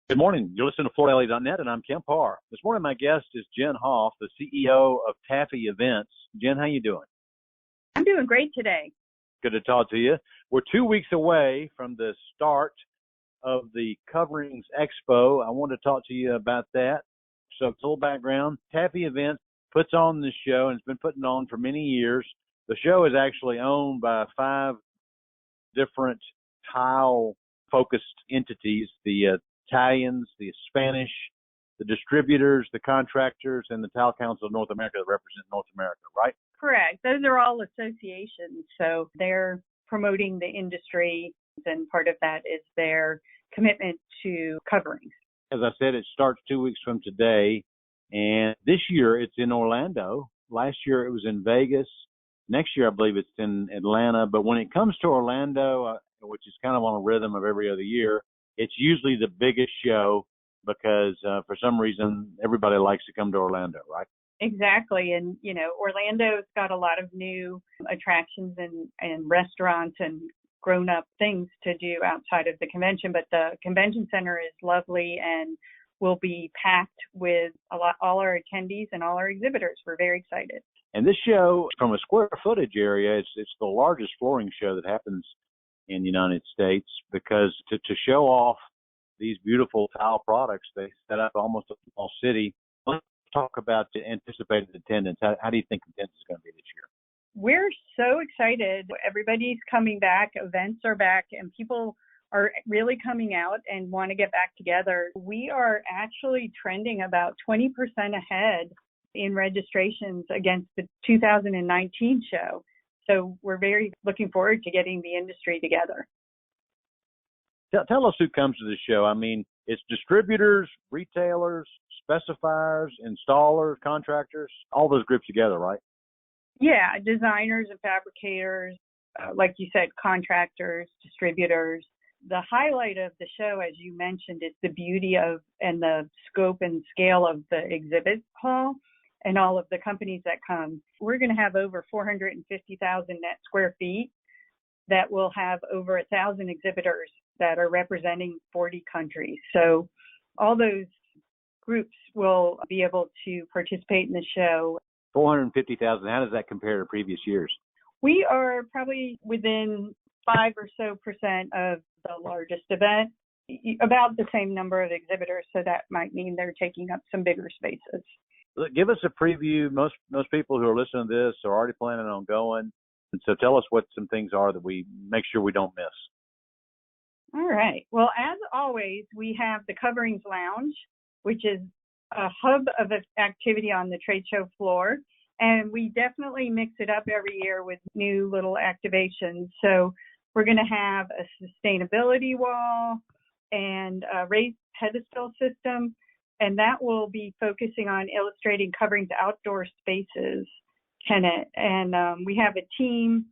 Good morning. You're listening to FloorDaily.net, and I'm Kemp Harr. This morning, my guest is Jenn Hoff, the CEO of Taffy Events. Jenn, how you doing? I'm doing great today. Good to talk to you. We're 2 weeks away from the start of the Coverings Expo. I want to talk to you about that. So, a little background. Taffy Events puts on this show, and it's been putting on for many years. The show is actually owned by 5 different tile-focused entities, the Italians, the Spanish, the distributors, the contractors, and the Tile Council of North America that represent North America, right? Correct. Those are all associations, so they're promoting the industry, and part of that is their commitment to coverings. As I said, it starts 2 weeks from today, and this year it's in Orlando. Last year it was in Vegas. Next year I believe it's in Atlanta. But when it comes to Orlando, which is kind of on a rhythm of every other year, it's usually the biggest show because for some reason everybody likes to come to Orlando, right? Exactly. And, Orlando's got a lot of new attractions and restaurants and grown-up things to do outside of the convention. But the convention center is lovely and will be packed with all our attendees and all our exhibitors. We're very excited. And this show, from a square footage area, it's the largest flooring show that happens in the United States, because to show off these beautiful tile products, they set up almost a small city. Let's talk about the anticipated attendance. How do you think attendance is going to be this year? We're so excited. Everybody's coming back. Events are back, and people are really coming out and want to get back together. We are actually trending about 20% ahead in registrations against the 2019 show. So we're very looking forward to getting the industry together. Tell us who comes to the show. I mean, it's distributors, retailers, specifiers, installers, contractors, all those groups together, right? Yeah, designers and fabricators, like you said, contractors, distributors. The highlight of the show, as you mentioned, is the beauty of and the scope and scale of the exhibit hall and all of the companies that come. We're going to have over 450,000 net square feet that will have over 1,000 exhibitors that are representing 40 countries. So all those groups will be able to participate in the show. 450,000, how does that compare to previous years? We are probably within 5% or so of the largest event, about the same number of exhibitors, so that might mean they're taking up some bigger spaces. Give us a preview. Most people who are listening to this are already planning on going. And so tell us what some things are that we make sure we don't miss. All right. Well, as always, we have the Coverings Lounge, which is a hub of activity on the trade show floor. And we definitely mix it up every year with new little activations. So we're going to have a sustainability wall and a raised pedestal system. And that will be focusing on illustrating Coverings outdoor spaces, Kenneth. And we have a team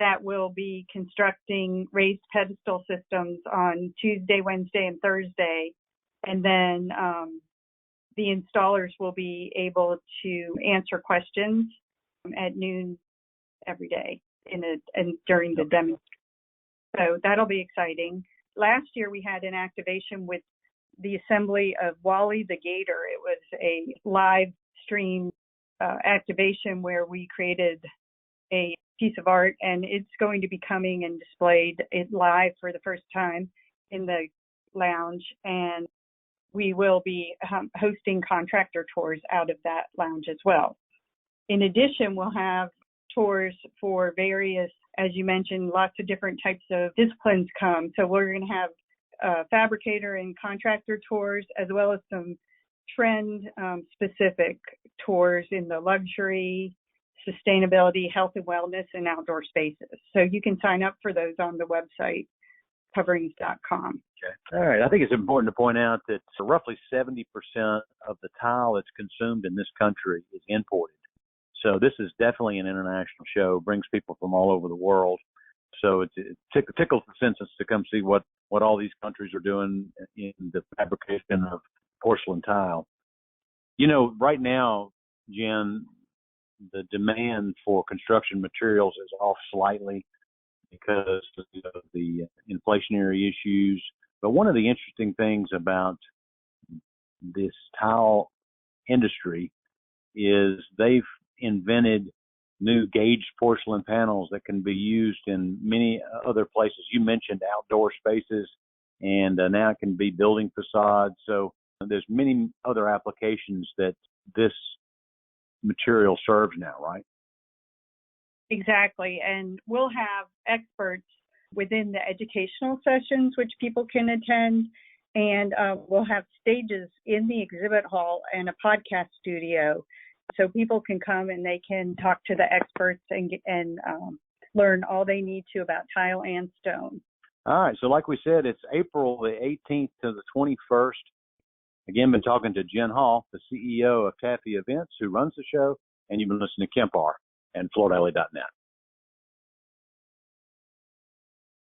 that will be constructing raised pedestal systems on Tuesday, Wednesday, and Thursday. And then the installers will be able to answer questions at noon every day during the demonstration. So that'll be exciting. Last year we had an activation with the assembly of Wally the Gator. It was a live stream activation where we created a piece of art, and it's going to be coming and displayed live for the first time in the lounge. And we will be hosting contractor tours out of that lounge as well. In addition, we'll have tours for various, as you mentioned, lots of different types of disciplines come. So we're going to have fabricator and contractor tours, as well as some trend specific tours in the luxury, sustainability, health and wellness, and outdoor spaces. So you can sign up for those on the website, coverings.com. Okay. All right. I think it's important to point out that roughly 70% of the tile that's consumed in this country is imported. So this is definitely an international show. It brings people from all over the world. So it tickles the senses to come see what all these countries are doing in the fabrication of porcelain tile. Right now, Jenn, the demand for construction materials is off slightly because of the inflationary issues. But one of the interesting things about this tile industry is they've invented new gauged porcelain panels that can be used in many other places. You mentioned outdoor spaces, and now it can be building facades. So there's many other applications that this material serves now, right? Exactly. And we'll have experts within the educational sessions, which people can attend. And we'll have stages in the exhibit hall and a podcast studio. So people can come and they can talk to the experts and learn all they need to about tile and stone. All right. So like we said, it's April the 18th to the 21st. Again, been talking to Jenn Hoff, the CEO of Taffy Events, who runs the show, and you've been listening to Kemp Harr and FloorDaily.net.